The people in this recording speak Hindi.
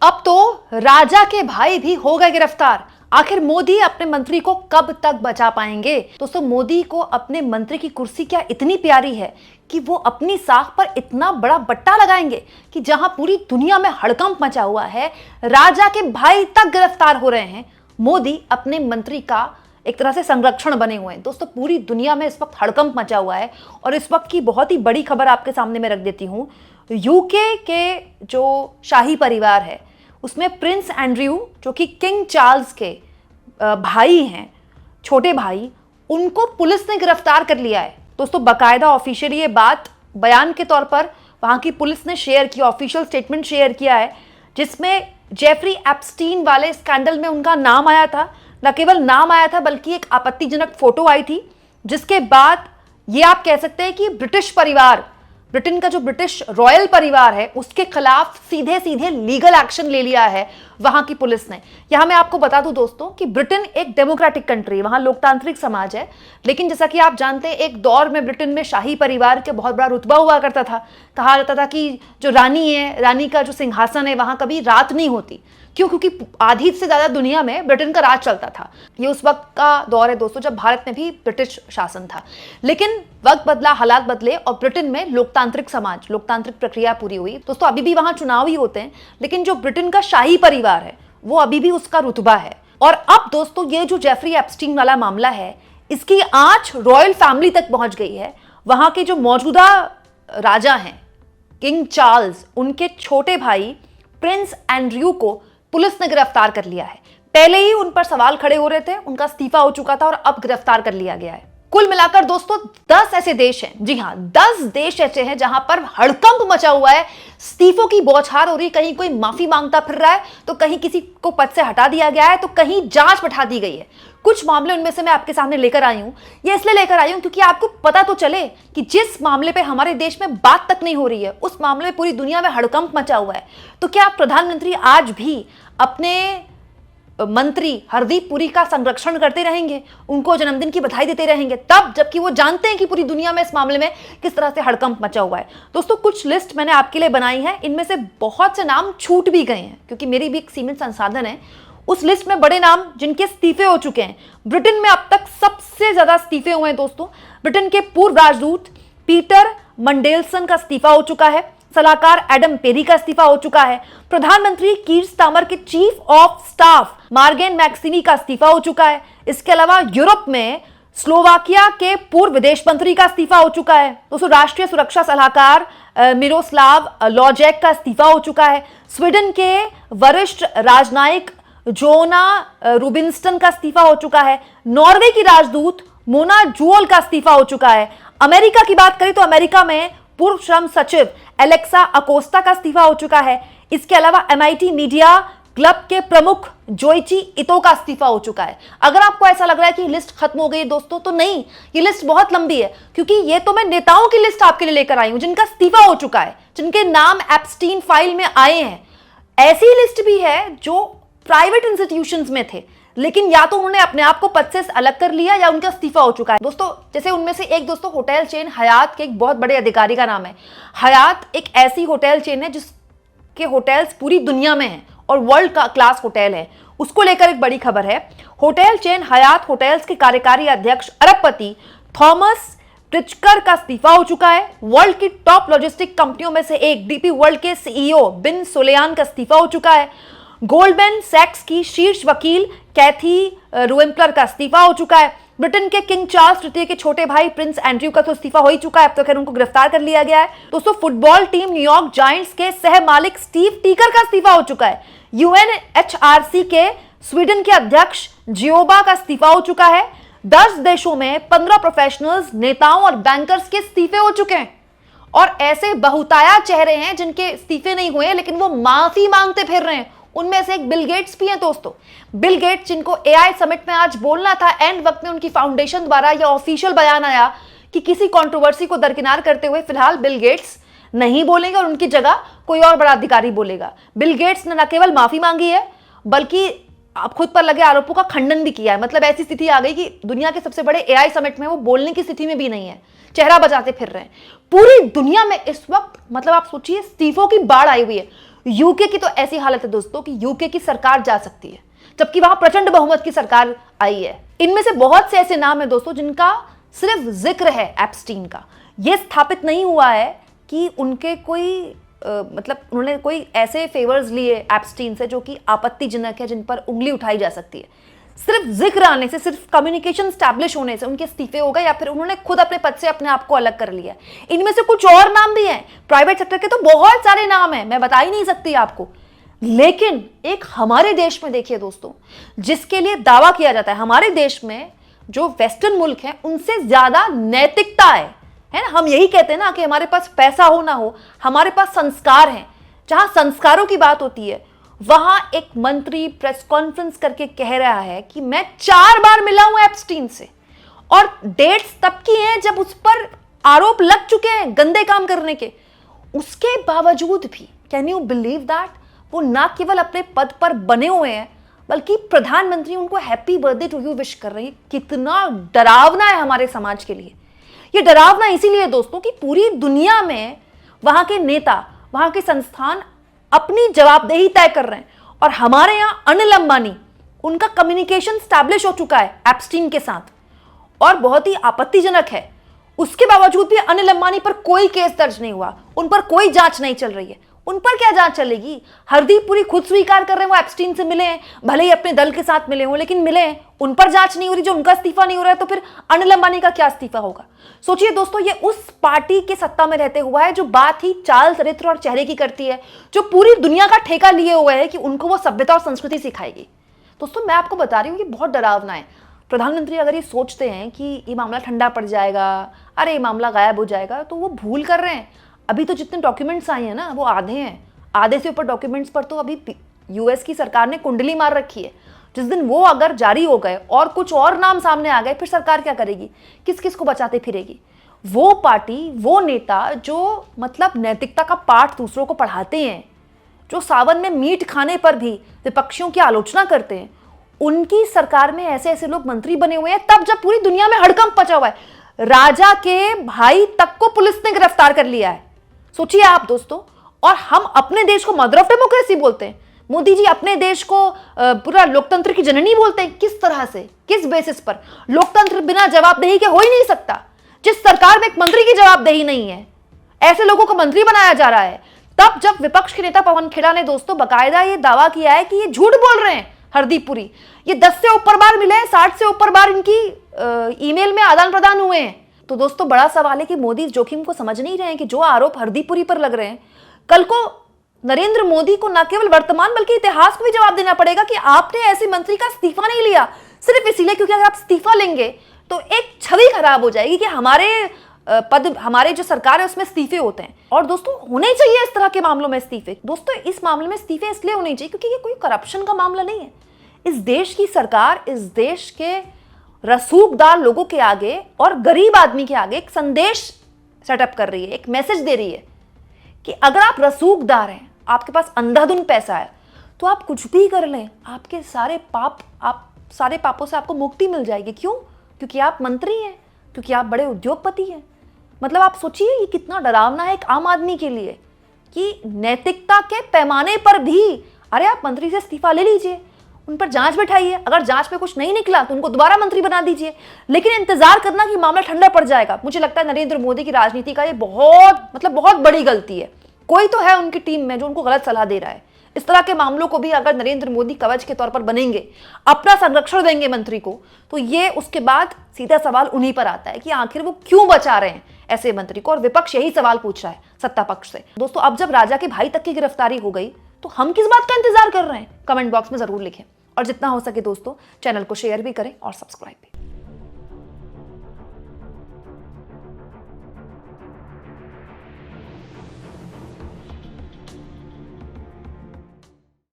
अब तो राजा के भाई भी हो गए गिरफ्तार। आखिर मोदी अपने मंत्री को कब तक बचा पाएंगे? दोस्तों, मोदी को अपने मंत्री की कुर्सी क्या इतनी प्यारी है कि वो अपनी साख पर इतना बड़ा बट्टा लगाएंगे कि जहां पूरी दुनिया में हड़कंप मचा हुआ है, राजा के भाई तक गिरफ्तार हो रहे हैं। मोदी अपने मंत्री का एक तरह से संरक्षण बने हुए हैं। दोस्तों, पूरी दुनिया में इस वक्त हड़कंप मचा हुआ है और इस वक्त की बहुत ही बड़ी खबर आपके सामने मैं रख देती हूं। यूके के जो शाही परिवार है उसमें प्रिंस एंड्रयू, जो कि किंग चार्ल्स के भाई हैं, छोटे भाई, उनको पुलिस ने गिरफ्तार कर लिया है। दोस्तों, बाकायदा ऑफिशियली ये बात बयान के तौर पर वहां की पुलिस ने शेयर किया, ऑफिशियल स्टेटमेंट शेयर किया है, जिसमें जेफरी एप्स्टीन वाले स्कैंडल में उनका नाम आया था। न केवल नाम आया था बल्कि एक आपत्तिजनक फोटो आई थी, जिसके बाद ये आप कह सकते हैं कि ब्रिटिश परिवार, ब्रिटेन का जो ब्रिटिश रॉयल परिवार है, उसके खिलाफ सीधे सीधे लीगल एक्शन ले लिया है वहां की पुलिस ने। यहां मैं आपको बता दूं दोस्तों कि ब्रिटेन एक डेमोक्रेटिक कंट्री है, वहां लोकतांत्रिक समाज है, लेकिन जैसा कि आप जानते हैं एक दौर में ब्रिटेन में शाही परिवार के बहुत बड़ा रुतबा हुआ करता था। कहा जाता था कि जो रानी है, रानी का जो सिंहासन है, वहां कभी रात नहीं होती। क्यों? क्योंकि आधी से ज्यादा दुनिया में ब्रिटेन का राज चलता था। ये उस वक्त का दौर है दोस्तों जब भारत में भी ब्रिटिश शासन था, लेकिन वक्त बदला, हालात बदले और ब्रिटेन में लोकतांत्रिक समाज, लोकतांत्रिक प्रक्रिया पूरी हुई। दोस्तों, अभी भी वहां चुनाव ही होते हैं, लेकिन जो ब्रिटेन का शाही परिवार है वो अभी भी उसका रुतबा है। और अब दोस्तों, ये जो जेफरी एप्स्टीन वाला मामला है, इसकी आंच रॉयल फैमिली तक पहुंच गई है। वहां के जो मौजूदा राजा हैं, किंग चार्ल्स, उनके छोटे भाई प्रिंस एंड्रयू को पुलिस ने गिरफ्तार कर लिया है। पहले ही उन पर सवाल खड़े हो रहे थे, उनका इस्तीफा हो चुका था और अब गिरफ्तार कर लिया गया है। कुल मिलाकर दोस्तों 10 ऐसे देश हैं, जी हां 10 देश ऐसे हैं जहां पर हड़कंप मचा हुआ है, इस्तीफों की बौछार हो रही। कहीं कोई माफी मांगता फिर रहा है, तो कहीं किसी को पद से हटा दिया गया है, तो कहीं जांच बैठा दी गई है। कुछ मामले उनमें से मैं आपके सामने लेकर आई हूं। ये इसलिए लेकर आई हूं क्योंकि आपको पता तो चले कि जिस मामले पे हमारे देश में बात तक नहीं हो रही है, उस मामले में पूरी दुनिया में हड़कंप मचा हुआ है। तो क्या प्रधानमंत्री आज भी अपने मंत्री हरदीप पुरी का संरक्षण करते रहेंगे, उनको जन्मदिन की बधाई देते रहेंगे, तब जबकि वो जानते हैं कि पूरी दुनिया में इस मामले में किस तरह से हड़कंप मचा हुआ है? दोस्तों, कुछ लिस्ट मैंने आपके लिए बनाई है, इनमें से बहुत से नाम छूट भी गए हैं क्योंकि मेरी भी एक सीमित संसाधन है। उस लिस्ट में बड़े नाम जिनके इस्तीफे हो चुके हैं। ब्रिटेन में अब तक सबसे ज्यादा इस्तीफे हुए हैं दोस्तों। ब्रिटेन के पूर्व राजदूत पीटर मंडेलसन का इस्तीफा हो चुका है, सलाहकार एडम पेरी का इस्तीफा हो चुका है, प्रधानमंत्री कीर स्टारमर के चीफ ऑफ स्टाफ मार्गेन मैक्सिमी का इस्तीफा हो चुका है। इसके अलावा यूरोप में स्लोवाकिया के पूर्व विदेश मंत्री का इस्तीफा हो चुका है। दोस्तों, राष्ट्रीय सुरक्षा सलाहकार मिरोस्लाव लॉजेक का इस्तीफा हो चुका है। स्वीडन के वरिष्ठ राजनयिक जोना रूबिन्स्टन का इस्तीफा हो चुका है। नॉर्वे की राजदूत मोना जुओल का इस्तीफा हो चुका है। अमेरिका की बात करें तो अमेरिका में पूर्व श्रम सचिव एलेक्सा अकोस्टा का इस्तीफा हो चुका है। इसके अलावा MIT मीडिया क्लब के प्रमुख जोइची इतो का इस्तीफा हो चुका है। अगर आपको ऐसा लग रहा है कि लिस्ट खत्म हो गई दोस्तों, तो नहीं, ये लिस्ट बहुत लंबी है क्योंकि ये तो मैं नेताओं की लिस्ट आपके लिए लेकर आई हूं जिनका इस्तीफा हो चुका है, जिनके नाम एप्स्टीन फाइल में आए हैं। ऐसी लिस्ट भी है जो प्राइवेट इंस्टीट्यूशंस में थे, लेकिन या तो उन्होंने अपने आप को पद से अलग कर लिया या उनका इस्तीफा हो चुका है। दोस्तों, जैसे उनमें से एक दोस्तों होटल चेन हयात के एक बहुत बड़े अधिकारी का नाम है। हयात एक ऐसी होटल चेन है जिसके होटल्स पूरी दुनिया में हैं और वर्ल्ड क्लास होटल है। उसको लेकर एक बड़ी खबर है। होटल चेन हयात होटल्स के कार्यकारी अध्यक्ष अरबपति थॉमस प्रिचकर का इस्तीफा हो चुका है। वर्ल्ड की टॉप लॉजिस्टिक कंपनियों में से एक DP वर्ल्ड के CEO बिन सुलेयान का इस्तीफा हो चुका है। गोल्डमैन सैक्स की शीर्ष वकील कैथी रुएम्पलर का इस्तीफा हो चुका है। ब्रिटेन के किंग चार्ल्स तृतीय के छोटे भाई प्रिंस एंड्रयू का तो इस्तीफा हो ही चुका है, अब तो खैर उनको गिरफ्तार कर लिया गया है। दोस्तों, फुटबॉल टीम न्यूयॉर्क जायंट्स के सह मालिक स्टीव टीकर का इस्तीफा हो चुका है। UNHRC के स्वीडन के अध्यक्ष जियोबा का इस्तीफा हो चुका है। 10 देशों में 15 प्रोफेशनल्स, नेताओं और बैंकर्स के इस्तीफे हो चुके हैं। और ऐसे बहुतायत चेहरे हैं जिनके इस्तीफे नहीं हुए लेकिन वो माफी मांगते फिर रहे हैं। उनमें से एक बिल गेट्स भी हैं दोस्तों। बिल गेट्स, जिनको AI समिट में आज बोलना था, एंड वक्त में उनकी फाउंडेशन द्वारा यह ऑफिशियल बयान आया कि किसी कंट्रोवर्सी को दरकिनार करते हुए फिलहाल बिल गेट्स नहीं बोलेंगे और उनकी जगह कोई और बड़ा अधिकारी बोलेगा। बिल गेट्स ने न केवल माफी मांगी है बल्कि अब खुद पर लगे आरोपों का खंडन भी किया है। मतलब ऐसी स्थिति आ गई कि दुनिया के सबसे बड़े AI समिट में वो बोलने की स्थिति में भी नहीं है, चेहरा बचाते फिर रहे हैं। पूरी दुनिया में इस वक्त मतलब आप सोचिए इस्तीफों की बाढ़ आई हुई है। यूके की तो ऐसी हालत है दोस्तों कि यूके की सरकार जा सकती है, जबकि वहां प्रचंड बहुमत की सरकार आई है। इनमें से बहुत से ऐसे नाम है दोस्तों जिनका सिर्फ जिक्र है एप्स्टीन का। यह स्थापित नहीं हुआ है कि उनके कोई मतलब उन्होंने कोई ऐसे फेवर्स लिए एप्स्टीन से जो कि आपत्तिजनक है, जिन पर उंगली उठाई जा सकती है। सिर्फ जिक्र आने से, सिर्फ कम्युनिकेशन स्टैब्लिश होने से उनके इस्तीफे हो गए, या फिर उन्होंने खुद अपने पद से अपने आप को अलग कर लिया। इनमें से कुछ और नाम भी हैं, प्राइवेट सेक्टर के तो बहुत सारे नाम हैं, मैं बता ही नहीं सकती आपको। लेकिन एक हमारे देश में देखिए दोस्तों, जिसके लिए दावा किया जाता है, हमारे देश में जो वेस्टर्न मुल्क हैं उनसे ज्यादा नैतिकता है ना। हम यही कहते हैं ना कि हमारे पास पैसा हो ना हो, हमारे पास संस्कार हैं। जहां संस्कारों की बात होती है वहां एक मंत्री प्रेस कॉन्फ्रेंस करके कह रहा है कि मैं 4 बार मिला हूं एप्स्टीन से, और डेट्स तब की हैं जब उस पर आरोप लग चुके हैं गंदे काम करने के। उसके बावजूद भी, कैन यू बिलीव दैट, वो ना केवल अपने पद पर बने हुए हैं बल्कि प्रधानमंत्री उनको happy birthday to you wish कर रही है। कितना डरावना है हमारे समाज के लिए। ये डरावना इसीलिए दोस्तों कि पूरी दुनिया में वहां के नेता, वहां के संस्थान अपनी जवाबदेही तय कर रहे हैं, और हमारे यहां अनिल अंबानी, उनका कम्युनिकेशन स्टैब्लिश हो चुका है एप्स्टीन के साथ, और बहुत ही आपत्तिजनक है। उसके बावजूद भी अनिल अंबानी पर कोई केस दर्ज नहीं हुआ, उन पर कोई जांच नहीं चल रही है। उन पर क्या जांच चलेगी? हरदीप पुरी खुद स्वीकार कर रहे हैं वो एप्स्टीन से मिले हैं, भले ही अपने दल के साथ मिले हों, लेकिन मिले हैं। उन पर जांच नहीं हो रही, जो उनका इस्तीफा नहीं हो रहा है, तो फिर अनिल अंबानी का क्या इस्तीफा होगा? सोचिए दोस्तों, ये उस पार्टी के सत्ता में रहते हुआ है जो बात ही चाल, चरित्र और चेहरे की करती है, जो पूरी दुनिया का ठेका लिए हुए है कि उनको वो सभ्यता और संस्कृति सिखाएगी। दोस्तों मैं आपको बता रही हूँ, ये बहुत डरावना है। प्रधानमंत्री अगर ये सोचते हैं कि ये मामला ठंडा पड़ जाएगा, अरे ये मामला गायब हो जाएगा, तो वो भूल कर रहे हैं। अभी तो जितने डॉक्यूमेंट्स आए हैं ना, वो आधे हैं। आधे से ऊपर डॉक्यूमेंट्स पर तो अभी यूएस की सरकार ने कुंडली मार रखी है। जिस दिन वो अगर जारी हो गए और कुछ और नाम सामने आ गए, फिर सरकार क्या करेगी? किस किस को बचाते फिरेगी? वो पार्टी, वो नेता जो मतलब नैतिकता का पाठ दूसरों को पढ़ाते हैं, जो सावन में मीट खाने पर भी विपक्षियों की आलोचना करते हैं, उनकी सरकार में ऐसे ऐसे लोग मंत्री बने हुए हैं, तब जब पूरी दुनिया में हड़कंप मचा हुआ है। राजा के भाई तक को पुलिस ने गिरफ्तार कर लिया है, सोचिए आप दोस्तों। और हम अपने देश को मदर ऑफ डेमोक्रेसी बोलते हैं। मोदी जी अपने देश को पूरा लोकतंत्र की जननी बोलते हैं। किस तरह से, किस बेसिस पर? लोकतंत्र बिना जवाबदेही के हो ही नहीं सकता। जिस सरकार में एक मंत्री की जवाबदेही नहीं है, ऐसे लोगों को मंत्री बनाया जा रहा है। तब जब विपक्ष के नेता पवन खेड़ा ने दोस्तों बाकायदा ये दावा किया है कि ये झूठ बोल रहे हैं हरदीप पुरी, ये 10 से ऊपर बार मिले हैं, 60 से ऊपर बार इनकी ईमेल में आदान प्रदान हुए हैं, तो दोस्तों बड़ा सवाल है कि मोदी इस जोखिम को समझ नहीं रहे हैं कि जो आरोप हरदीप पुरी पर लग रहे हैं, कल को नरेंद्र मोदी को न केवल वर्तमान बल्कि इतिहास को भी जवाब देना पड़ेगा कि आपने ऐसे मंत्री का इस्तीफा नहीं लिया सिर्फ इसीलिए क्योंकि अगर आप इस्तीफा लेंगे तो एक छवि खराब हो जाएगी कि हमारे पद, हमारे जो सरकार है उसमें इस्तीफे होते हैं। और दोस्तों होने चाहिए इस तरह के मामलों में इस्तीफे। दोस्तों इस मामले में इस्तीफे इसलिए होने चाहिए क्योंकि ये कोई करप्शन का मामला नहीं है। इस देश की सरकार इस देश के रसूखदार लोगों के आगे और गरीब आदमी के आगे एक संदेश सेटअप कर रही है, एक मैसेज दे रही है कि अगर आप रसूखदार हैं, आपके पास अंधाधुंध पैसा है, तो आप कुछ भी कर लें, आपके सारे पापों से आपको मुक्ति मिल जाएगी। क्यों? क्योंकि आप मंत्री हैं, क्योंकि आप बड़े उद्योगपति हैं। मतलब आप सोचिए ये कितना डरावना है एक आम आदमी के लिए कि नैतिकता के पैमाने पर भी, अरे आप मंत्री से इस्तीफा ले लीजिए, उन पर जांच बैठाइए, अगर जांच में कुछ नहीं निकला तो उनको दोबारा मंत्री बना दीजिए, लेकिन इंतजार करना कि मामला ठंडा पड़ जाएगा। मुझे लगता है नरेंद्र मोदी की राजनीति का ये बहुत बड़ी गलती है। कोई तो है उनकी टीम में जो उनको गलत सलाह दे रहा है। इस तरह के मामलों को भी अगर नरेंद्र मोदी कवच के तौर पर बनेंगे, अपना संरक्षण देंगे मंत्री को, तो ये उसके बाद सीधा सवाल उन्हीं पर आता है कि आखिर वो क्यों बचा रहे हैं ऐसे मंत्री को। और विपक्ष यही सवाल पूछ रहा है सत्ता पक्ष से। दोस्तों अब जब राजा के भाई तक की गिरफ्तारी हो गई तो हम किस बात का इंतजार कर रहे हैं? कमेंट बॉक्स में जरूर लिखें, और जितना हो सके दोस्तों चैनल को शेयर भी करें और सब्सक्राइब भी।